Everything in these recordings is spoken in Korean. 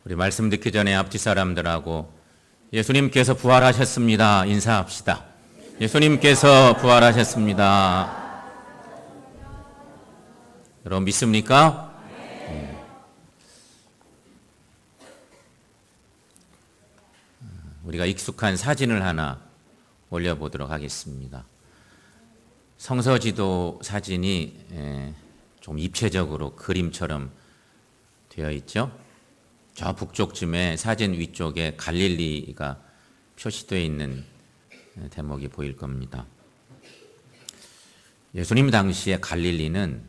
우리 말씀 듣기 전에 앞뒤 사람들하고 예수님께서 부활하셨습니다. 인사합시다. 예수님께서 부활하셨습니다. 여러분 믿습니까? 우리가 익숙한 사진을 하나 올려보도록 하겠습니다. 성서지도 사진이 좀 입체적으로 그림처럼 되어 있죠. 저 북쪽쯤에 사진 위쪽에 갈릴리가 표시되어 있는 대목이 보일 겁니다. 예수님 당시에 갈릴리는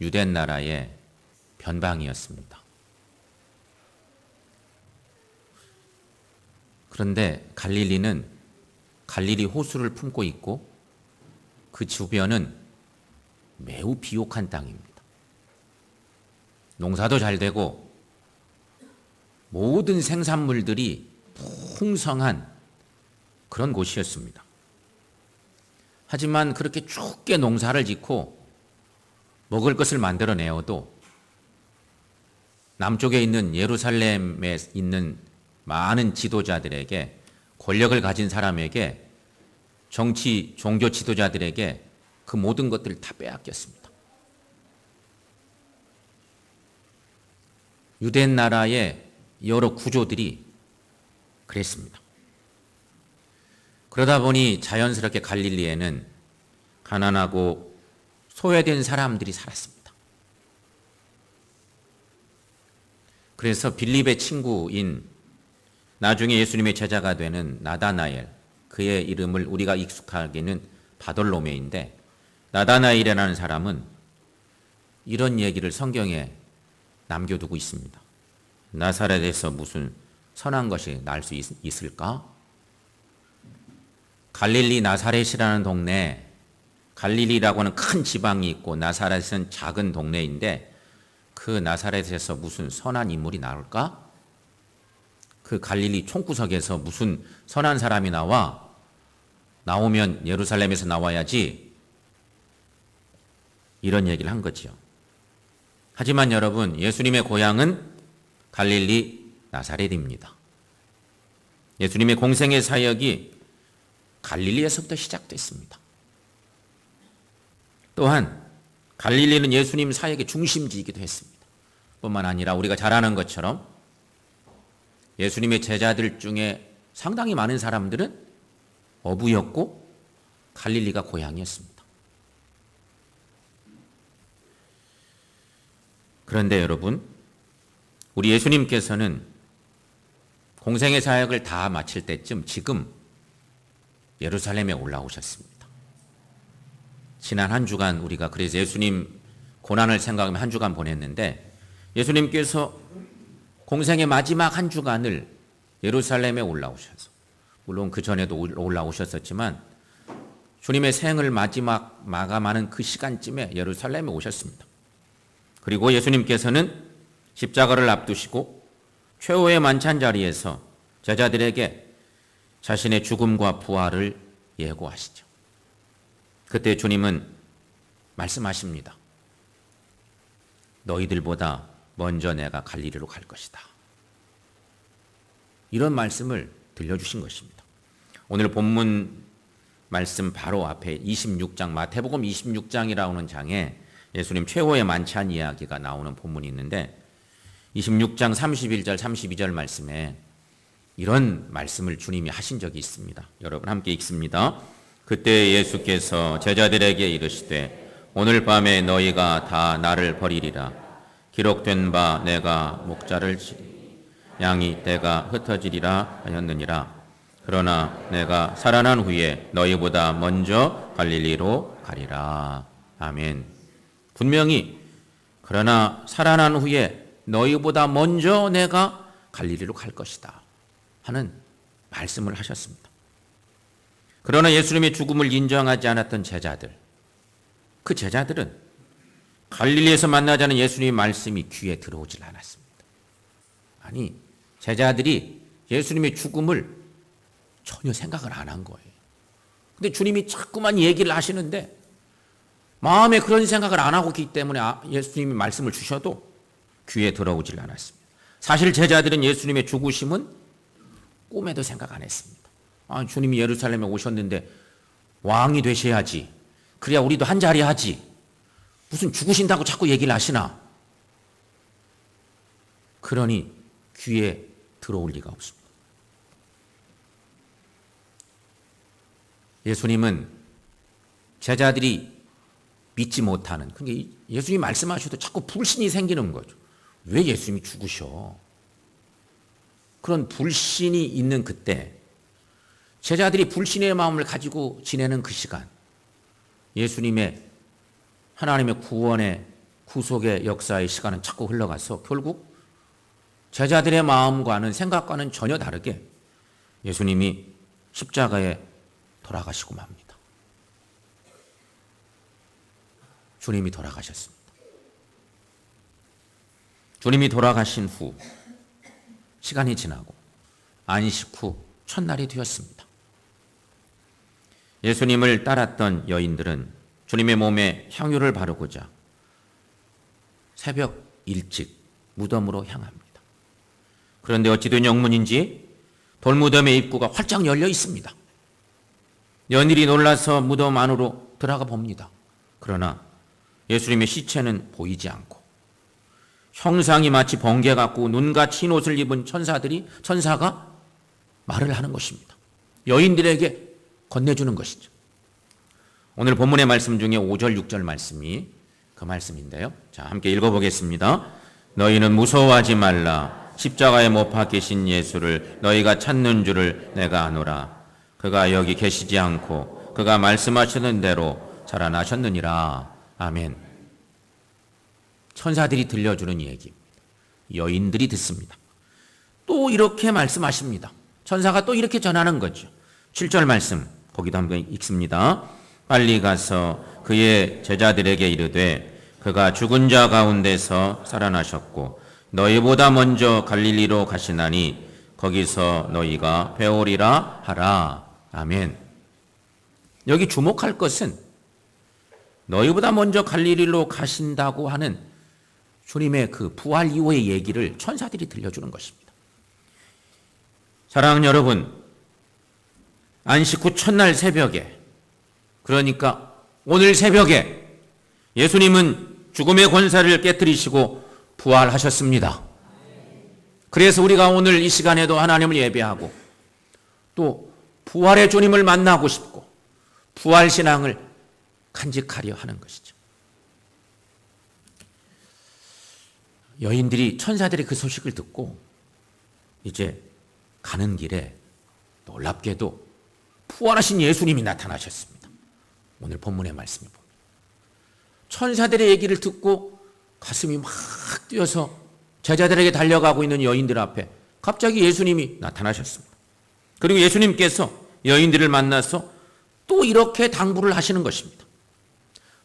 유대 나라의 변방이었습니다. 그런데 갈릴리는 갈릴리 호수를 품고 있고 그 주변은 매우 비옥한 땅입니다. 농사도 잘 되고 모든 생산물들이 풍성한 그런 곳이었습니다. 하지만 그렇게 좁게 농사를 짓고 먹을 것을 만들어내어도 남쪽에 있는 예루살렘에 있는 많은 지도자들에게, 권력을 가진 사람에게, 정치, 종교 지도자들에게 그 모든 것들을 다 빼앗겼습니다. 유대 나라의 여러 구조들이 그랬습니다. 그러다 보니 자연스럽게 갈릴리에는 가난하고 소외된 사람들이 살았습니다. 그래서 빌립의 친구인 나중에 예수님의 제자가 되는 나다나엘, 그의 이름을 우리가 익숙하게는 바돌로메인데, 나다나엘이라는 사람은 이런 얘기를 성경에 남겨두고 있습니다. 나사렛에서 무슨 선한 것이 날 수 있을까? 갈릴리 나사렛이라는 동네, 갈릴리라고 하는 큰 지방이 있고 나사렛은 작은 동네인데 그 나사렛에서 무슨 선한 인물이 나올까? 그 갈릴리 총구석에서 무슨 선한 사람이 나오면 예루살렘에서 나와야지, 이런 얘기를 한 거죠. 하지만 여러분, 예수님의 고향은 갈릴리 나사렛입니다. 예수님의 공생의 사역이 갈릴리에서부터 시작됐습니다. 또한 갈릴리는 예수님 사역의 중심지이기도 했습니다. 뿐만 아니라 우리가 잘 아는 것처럼 예수님의 제자들 중에 상당히 많은 사람들은 어부였고 갈릴리가 고향이었습니다. 그런데 여러분, 우리 예수님께서는 공생의 사역을 다 마칠 때쯤 지금 예루살렘에 올라오셨습니다. 지난 한 주간 우리가 그래서 예수님 고난을 생각하며 한 주간 보냈는데, 예수님께서 공생의 마지막 한 주간을 예루살렘에 올라오셔서, 물론 그 전에도 올라오셨었지만 주님의 생을 마지막 마감하는 그 시간쯤에 예루살렘에 오셨습니다. 그리고 예수님께서는 십자가를 앞두시고 최후의 만찬 자리에서 제자들에게 자신의 죽음과 부활을 예고하시죠. 그때 주님은 말씀하십니다. 너희들보다 먼저 내가 갈릴리로 갈 것이다. 이런 말씀을 들려주신 것입니다. 오늘 본문 말씀 바로 앞에 26장, 마태복음 26장이라고 하는 장에 예수님 최후의 만찬 이야기가 나오는 본문이 있는데, 26장 31절 32절 말씀에 이런 말씀을 주님이 하신 적이 있습니다. 여러분 함께 읽습니다. 그때 예수께서 제자들에게 이르시되 오늘 밤에 너희가 다 나를 버리리라. 기록된 바 내가 목자를 치리니 양이 떼가 흩어지리라 하였느니라. 그러나 내가 살아난 후에 너희보다 먼저 갈릴리로 가리라. 아멘. 분명히 그러나 살아난 후에 너희보다 먼저 내가 갈릴리로 갈 것이다 하는 말씀을 하셨습니다. 그러나 예수님의 죽음을 인정하지 않았던 제자들, 그 제자들은 갈릴리에서 만나자는 예수님의 말씀이 귀에 들어오질 않았습니다. 아니, 제자들이 예수님의 죽음을 전혀 생각을 안 한 거예요. 근데 주님이 자꾸만 얘기를 하시는데 마음에 그런 생각을 안 하고 있기 때문에 예수님이 말씀을 주셔도 귀에 들어오질 않았습니다. 사실 제자들은 예수님의 죽으심은 꿈에도 생각 안 했습니다. 주님이 예루살렘에 오셨는데 왕이 되셔야지. 그래야 우리도 한 자리 하지. 무슨 죽으신다고 자꾸 얘기를 하시나. 그러니 귀에 들어올 리가 없습니다. 예수님은 제자들이 믿지 못하는, 그러니까 예수님이 말씀하셔도 자꾸 불신이 생기는 거죠. 왜 예수님이 죽으셔? 그런 불신이 있는 그때 제자들이 불신의 마음을 가지고 지내는 그 시간, 예수님의 하나님의 구원의 구속의 역사의 시간은 자꾸 흘러가서 결국 제자들의 마음과는 생각과는 전혀 다르게 예수님이 십자가에 돌아가시고 맙니다. 주님이 돌아가셨습니다. 주님이 돌아가신 후 시간이 지나고 안식 후 첫날이 되었습니다. 예수님을 따랐던 여인들은 주님의 몸에 향유를 바르고자 새벽 일찍 무덤으로 향합니다. 그런데 어찌된 영문인지 돌무덤의 입구가 활짝 열려 있습니다. 여인들이 놀라서 무덤 안으로 들어가 봅니다. 그러나 예수님의 시체는 보이지 않고 형상이 마치 번개 같고 눈같이 흰 옷을 입은 천사가 말을 하는 것입니다. 여인들에게 건네주는 것이죠. 오늘 본문의 말씀 중에 5절 6절 말씀이 그 말씀인데요. 자, 함께 읽어보겠습니다. 너희는 무서워하지 말라. 십자가에 못 박히신 예수를 너희가 찾는 줄을 내가 아노라. 그가 여기 계시지 않고 그가 말씀하시는 대로 살아나셨느니라. 아멘. 천사들이 들려주는 얘기입니다. 여인들이 듣습니다. 또 이렇게 말씀하십니다. 천사가 또 이렇게 전하는 거죠. 7절 말씀 거기도 한번 읽습니다. 빨리 가서 그의 제자들에게 이르되 그가 죽은 자 가운데서 살아나셨고 너희보다 먼저 갈릴리로 가시나니 거기서 너희가 배우리라 하라. 아멘. 여기 주목할 것은 너희보다 먼저 갈릴리로 가신다고 하는 주님의 그 부활 이후의 얘기를 천사들이 들려주는 것입니다. 사랑하는 여러분, 안식 후 첫날 새벽에, 그러니까 오늘 새벽에 예수님은 죽음의 권세를 깨뜨리시고 부활하셨습니다. 그래서 우리가 오늘 이 시간에도 하나님을 예배하고 또 부활의 주님을 만나고 싶고 부활신앙을 간직하려 하는 것이죠. 여인들이 천사들의 그 소식을 듣고 이제 가는 길에 놀랍게도 부활하신 예수님이 나타나셨습니다. 오늘 본문의 말씀을 봅니다. 천사들의 얘기를 듣고 가슴이 막 뛰어서 제자들에게 달려가고 있는 여인들 앞에 갑자기 예수님이 나타나셨습니다. 그리고 예수님께서 여인들을 만나서 또 이렇게 당부를 하시는 것입니다.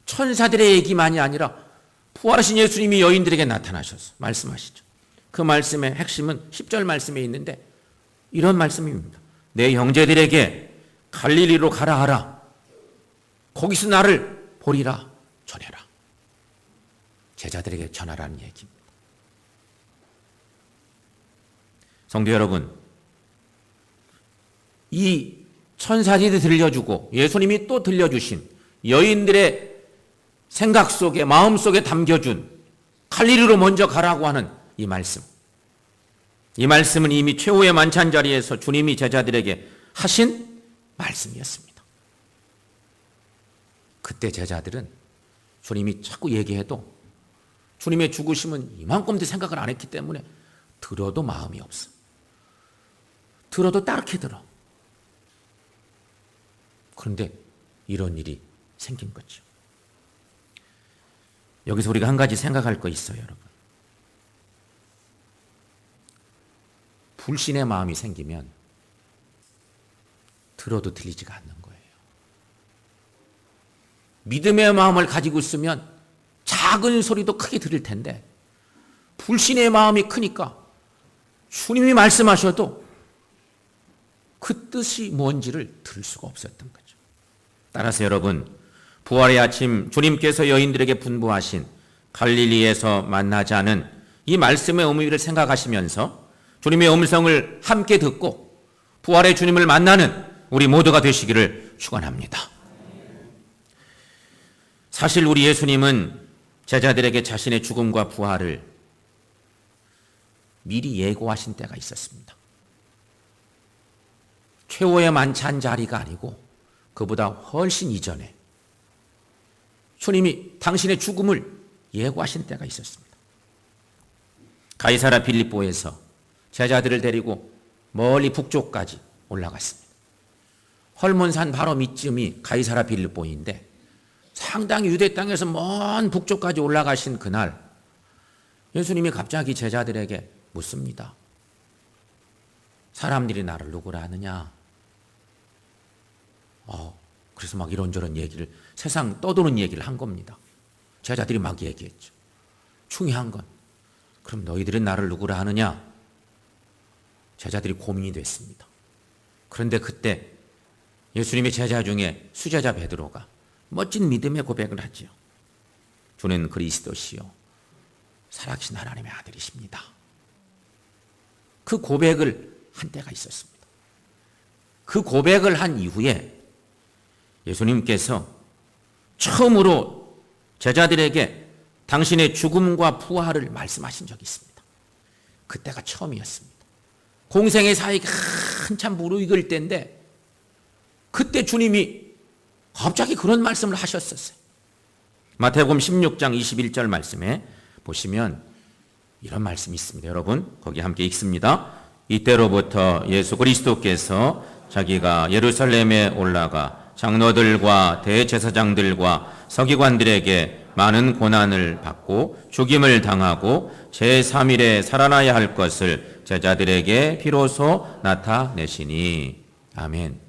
천사들의 얘기만이 아니라 부활하신 예수님이 여인들에게 나타나셔서 말씀하시죠. 그 말씀의 핵심은 10절 말씀에 있는데 이런 말씀입니다. 내 형제들에게 갈릴리로 가라 하라. 거기서 나를 보리라 전해라. 제자들에게 전하라는 얘기입니다. 성도 여러분, 이 천사들이 들려주고 예수님이 또 들려주신 여인들의 생각 속에 마음 속에 담겨준 갈릴리로 먼저 가라고 하는 이 말씀. 이 말씀은 이미 최후의 만찬 자리에서 주님이 제자들에게 하신 말씀이었습니다. 그때 제자들은 주님이 자꾸 얘기해도 주님의 죽으심은 이만큼도 생각을 안 했기 때문에 들어도 마음이 없어. 들어도 따르게 들어. 그런데 이런 일이 생긴 거죠. 여기서 우리가 한 가지 생각할 거 있어요, 여러분. 불신의 마음이 생기면 들어도 들리지가 않는 거예요. 믿음의 마음을 가지고 있으면 작은 소리도 크게 들릴 텐데 불신의 마음이 크니까 주님이 말씀하셔도 그 뜻이 뭔지를 들을 수가 없었던 거죠. 따라서 여러분, 부활의 아침 주님께서 여인들에게 분부하신 갈릴리에서 만나자는 이 말씀의 의미를 생각하시면서 주님의 음성을 함께 듣고 부활의 주님을 만나는 우리 모두가 되시기를 축원합니다. 사실 우리 예수님은 제자들에게 자신의 죽음과 부활을 미리 예고하신 때가 있었습니다. 최후의 만찬 자리가 아니고 그보다 훨씬 이전에 주님이 당신의 죽음을 예고하신 때가 있었습니다. 가이사랴 빌립보에서 제자들을 데리고 멀리 북쪽까지 올라갔습니다. 헐몬산 바로 밑쯤이 가이사랴 빌립보인데 상당히 유대 땅에서 먼 북쪽까지 올라가신 그날 예수님이 갑자기 제자들에게 묻습니다. 사람들이 나를 누구라 하느냐? 그래서 막 이런저런 얘기를 세상 떠도는 얘기를 한 겁니다. 제자들이 막 얘기했죠. 중요한 건 그럼 너희들은 나를 누구라 하느냐? 제자들이 고민이 됐습니다. 그런데 그때 예수님의 제자 중에 수제자 베드로가 멋진 믿음의 고백을 하지요. 주는 그리스도시요 살아계신 하나님의 아들이십니다. 그 고백을 한 때가 있었습니다. 그 고백을 한 이후에 예수님께서 처음으로 제자들에게 당신의 죽음과 부활을 말씀하신 적이 있습니다. 그때가 처음이었습니다. 공생의 사역이 한참 무르익을 때인데 그때 주님이 갑자기 그런 말씀을 하셨었어요. 마태복음 16장 21절 말씀에 보시면 이런 말씀이 있습니다. 여러분 거기 함께 읽습니다. 이때로부터 예수 그리스도께서 자기가 예루살렘에 올라가 장로들과 대제사장들과 서기관들에게 많은 고난을 받고 죽임을 당하고 제3일에 살아나야 할 것을 제자들에게 비로소 나타내시니. 아멘.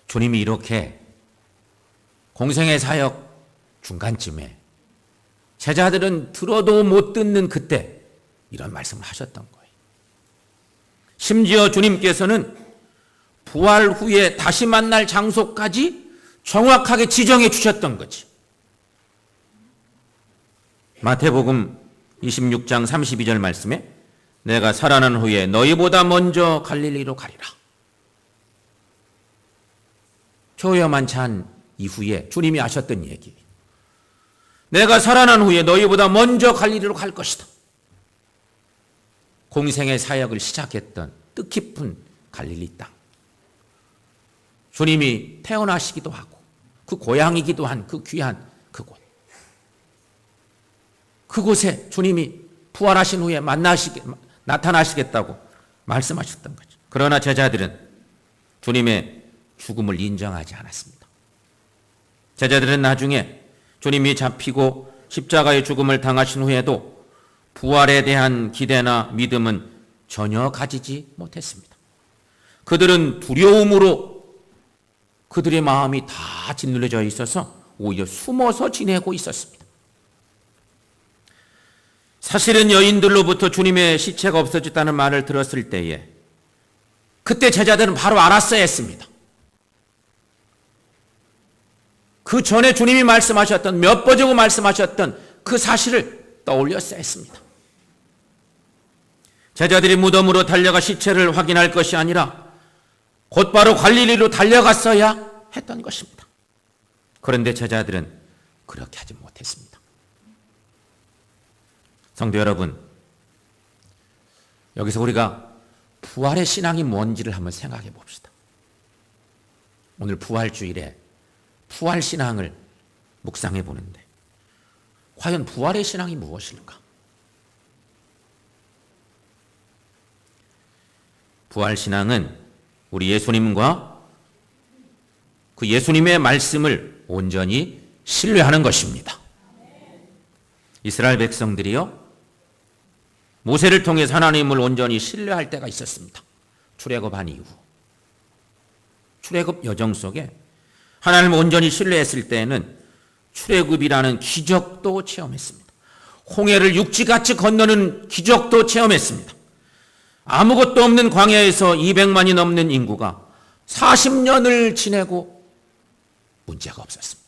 주님이 이렇게 공생의 사역 중간쯤에 제자들은 들어도 못 듣는 그때 이런 말씀을 하셨던 거예요. 심지어 주님께서는 부활 후에 다시 만날 장소까지 정확하게 지정해 주셨던 거지. 마태복음 26장 32절 말씀에 내가 살아난 후에 너희보다 먼저 갈릴리로 가리라. 초여 만찬 이후에 주님이 하셨던 얘기. 내가 살아난 후에 너희보다 먼저 갈릴리로 갈 것이다. 공생의 사역을 시작했던 뜻깊은 갈릴리 땅. 주님이 태어나시기도 하고 그 고향이기도 한 그 귀한 그곳. 그곳에 주님이 부활하신 후에 나타나시겠다고 말씀하셨던 거죠. 그러나 제자들은 주님의 죽음을 인정하지 않았습니다. 제자들은 나중에 주님이 잡히고 십자가의 죽음을 당하신 후에도 부활에 대한 기대나 믿음은 전혀 가지지 못했습니다. 그들은 두려움으로 그들의 마음이 다 짓눌려져 있어서 오히려 숨어서 지내고 있었습니다. 사실은 여인들로부터 주님의 시체가 없어졌다는 말을 들었을 때에 그때 제자들은 바로 알았어야 했습니다. 그 전에 주님이 말씀하셨던 몇 번 전에 말씀하셨던 그 사실을 떠올렸어야 했습니다. 제자들이 무덤으로 달려가 시체를 확인할 것이 아니라 곧바로 갈릴리로 달려갔어야 했던 것입니다. 그런데 제자들은 그렇게 하지 못했습니다. 성도 여러분, 여기서 우리가 부활의 신앙이 뭔지를 한번 생각해 봅시다. 오늘 부활주일에 부활 신앙을 묵상해 보는데 과연 부활의 신앙이 무엇일까? 부활 신앙은 우리 예수님과 그 예수님의 말씀을 온전히 신뢰하는 것입니다. 이스라엘 백성들이요, 모세를 통해서 하나님을 온전히 신뢰할 때가 있었습니다. 출애굽한 이후. 출애굽 여정 속에 하나님을 온전히 신뢰했을 때에는 출애굽이라는 기적도 체험했습니다. 홍해를 육지같이 건너는 기적도 체험했습니다. 아무것도 없는 광야에서 200만이 넘는 인구가 40년을 지내고 문제가 없었습니다.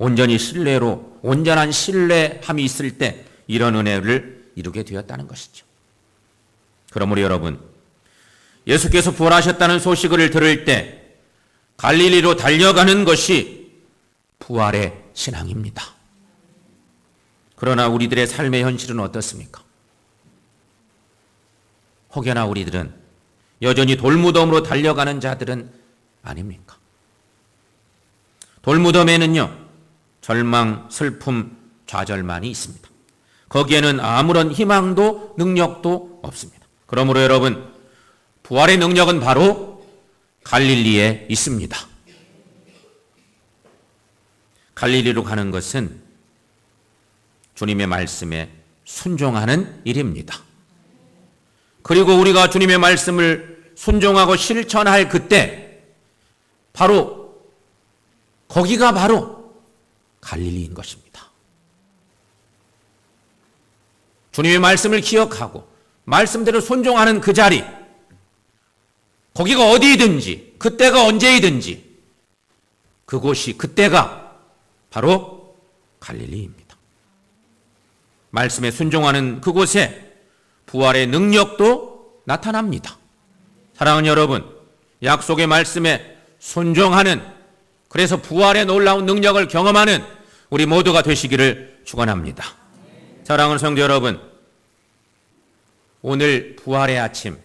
온전히 신뢰로 온전한 신뢰함이 있을 때 이런 은혜를 이루게 되었다는 것이죠. 그러므로 여러분, 예수께서 부활하셨다는 소식을 들을 때 갈릴리로 달려가는 것이 부활의 신앙입니다. 그러나 우리들의 삶의 현실은 어떻습니까? 혹여나 우리들은 여전히 돌무덤으로 달려가는 자들은 아닙니까? 돌무덤에는요, 절망, 슬픔, 좌절만이 있습니다. 거기에는 아무런 희망도 능력도 없습니다. 그러므로 여러분, 부활의 능력은 바로 갈릴리에 있습니다. 갈릴리로 가는 것은 주님의 말씀에 순종하는 일입니다. 그리고 우리가 주님의 말씀을 순종하고 실천할 그때 거기가 바로 갈릴리인 것입니다. 주님의 말씀을 기억하고 말씀대로 순종하는 그 자리, 거기가 어디든지 그때가 언제이든지 그때가 바로 갈릴리입니다. 말씀에 순종하는 그곳에 부활의 능력도 나타납니다. 사랑하는 여러분, 약속의 말씀에 순종하는, 그래서 부활의 놀라운 능력을 경험하는 우리 모두가 되시기를 축원합니다. 사랑하는 성도 여러분, 오늘 부활의 아침,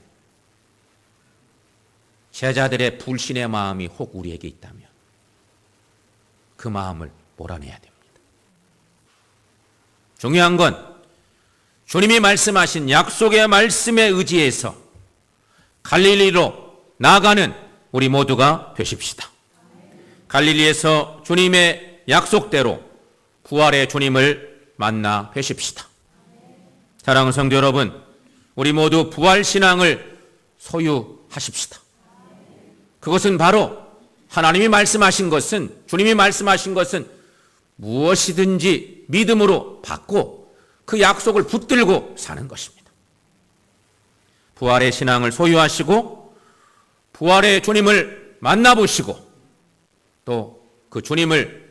제자들의 불신의 마음이 혹 우리에게 있다면 그 마음을 몰아내야 됩니다. 중요한 건 주님이 말씀하신 약속의 말씀에 의지해서 갈릴리로 나아가는 우리 모두가 되십시다. 갈릴리에서 주님의 약속대로 부활의 주님을 만나 뵈십시다. 사랑하는 성도 여러분, 우리 모두 부활 신앙을 소유하십시다. 그것은 바로 하나님이 말씀하신 것은, 주님이 말씀하신 것은 무엇이든지 믿음으로 받고 그 약속을 붙들고 사는 것입니다. 부활의 신앙을 소유하시고 부활의 주님을 만나보시고 또 그 주님을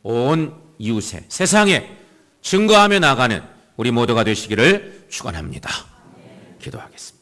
온 이웃에, 세상에 증거하며 나가는 우리 모두가 되시기를 축원합니다. 기도하겠습니다.